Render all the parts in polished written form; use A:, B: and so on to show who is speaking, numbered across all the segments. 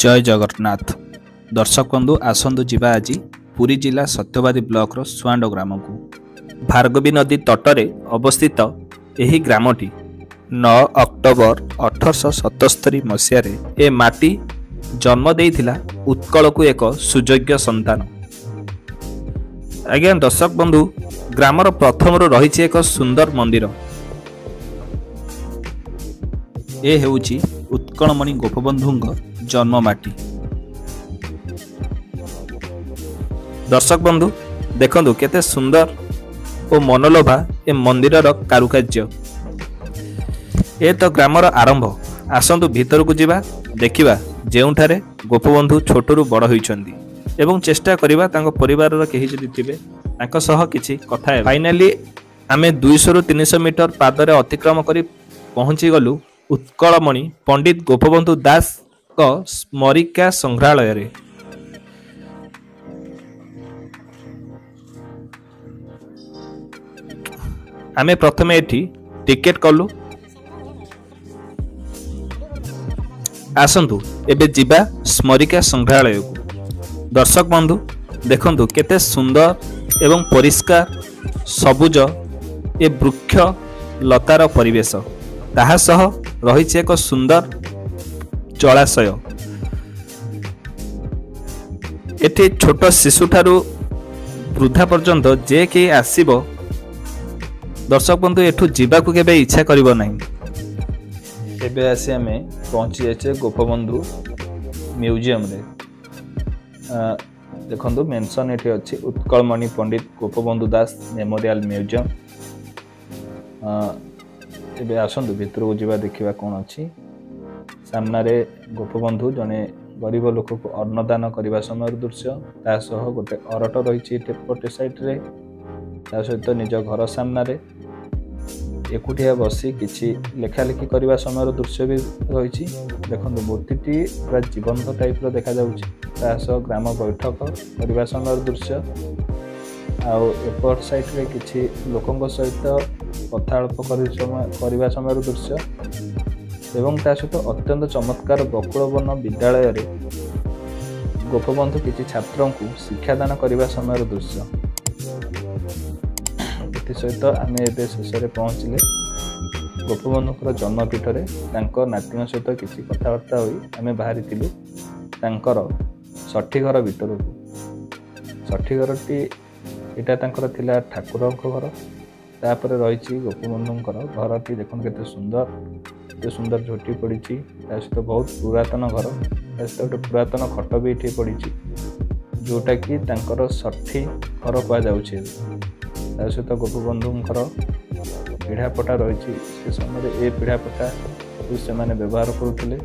A: जय जगन्नाथ दर्शक बंधु आसंतु जीवा आज पुरी जिला सत्यवादी ब्लॉक रो सुआंड ग्राम को भार्गवी नदी तटरे अवस्थित यही ग्रामटी 9 अक्टोबर 1877 मसीह ए माटी जन्म देइथिला उत्कल को एक सुयोग्य संतान। आज्ञा दर्शक बंधु ग्रामर प्रथम रही एक सुंदर मंदिर ए हेउची उत्कलमणि गोपबंधु जन्ममाटी। दर्शक बंधु देखंतु केते सुंदर और मनलोभा ए मंदिर कारुकार्य। ए तो ग्रामर आरंभ। आसंतु भीतर को जीवा देखिबा जेउठारे गोपबंधु छोटरू बड़ होइछंदी एवं चेष्टा करिबा तांको परिवार रो केही जदि थिबे तांको सह किछि कथा हे। फाइनली आमे 200 रु 300 मीटर पादरे अतिक्रम करी पहुंची गलु उत्कलमणि पंडित गोपबंधु दास को स्मरिका संग्रहालय रे। आमे प्रथमे एठी टिकेट कलु। आसंतु एबे जिबा स्मरिका संग्रहालय को। दर्शक बंधु देखंतु केते सुंदर एवं परिष्कार सबुज ए वृक्ष लतार परिवेश ताहा सह रही एक सुंदर जलाशय। एठी छोट शिशु ठारू वृद्धा पर्यंत जे के आसीबो दर्शक बंधु एठू जीवाकू केबे इच्छा करिवो नाही। एबे आसी आमे पहुंची जाचे गोपबंधु म्यूजियम रे। देखंतु मेंशन एठी अछि उत्कलमणि पंडित गोपबंधु दास मेमोरियल म्यूजियम। एबे आसंतु भितर को जीवा देखिबा कोन अछि। सामने गोपबंधु जने गरीब लोक को अन्नदान करने समय दृश्य ता सह गोटे अरट रही टेपटे साइड रे ता सहित निज घर सामने एकुटिया बसी किछि लेखालेखी करने समय दृश्य भी रही। देखो मूर्ति पूरा जीवंत टाइप देखा ता सह ग्राम बैठक करने समय दृश्य आउ एपट साइड रे किछि लोकंक सहित कथाप करने समय दृश्य एवं ता सहित अत्यंत चमत्कार बकुलवन विद्यालय रे गोपबंधु किछि छात्रों को शिक्षादान करने समय दृश्य। सहित आम ए शेष पहुँचले गोपबंधुर जन्मपीठ रे तांको नाती सहित किछि कथबार्ता होई आम बाहरी थिलु तांकर षठी घर भीतर को। षठी घरटी एटा तांकर थिला ठाकुर घर तापर रही गोपबंधुर घरटी देखो केते सुंदर झोटी पड़ी सहित बहुत पुरातन घर सहित गोटे पुरातन खट भी ये पड़ी जोटा कि तांकर षठी घर कहुच्छे। सहित गोपबंधुर पीढ़ापटा रही से समय ए पीढ़ापटा से माने व्यवहार करुले।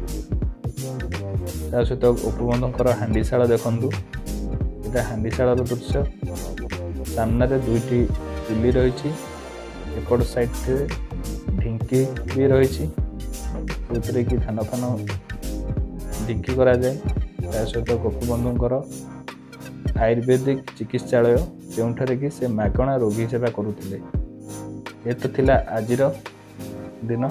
A: सहित गोपबंधुर हांडीशाल देखु यहाँ हांडीशाल दृश्य सामने दुईटी चुली रही एपट साइड ढिंकी भी रही कि धान फान ढिंकी करा जाए। सहित गोपबंधुर आयुर्वेदिक चिकित्सालय जोठारे कि से मागणा रोगी सेवा करुले। ये तो थिला आजिर दिन।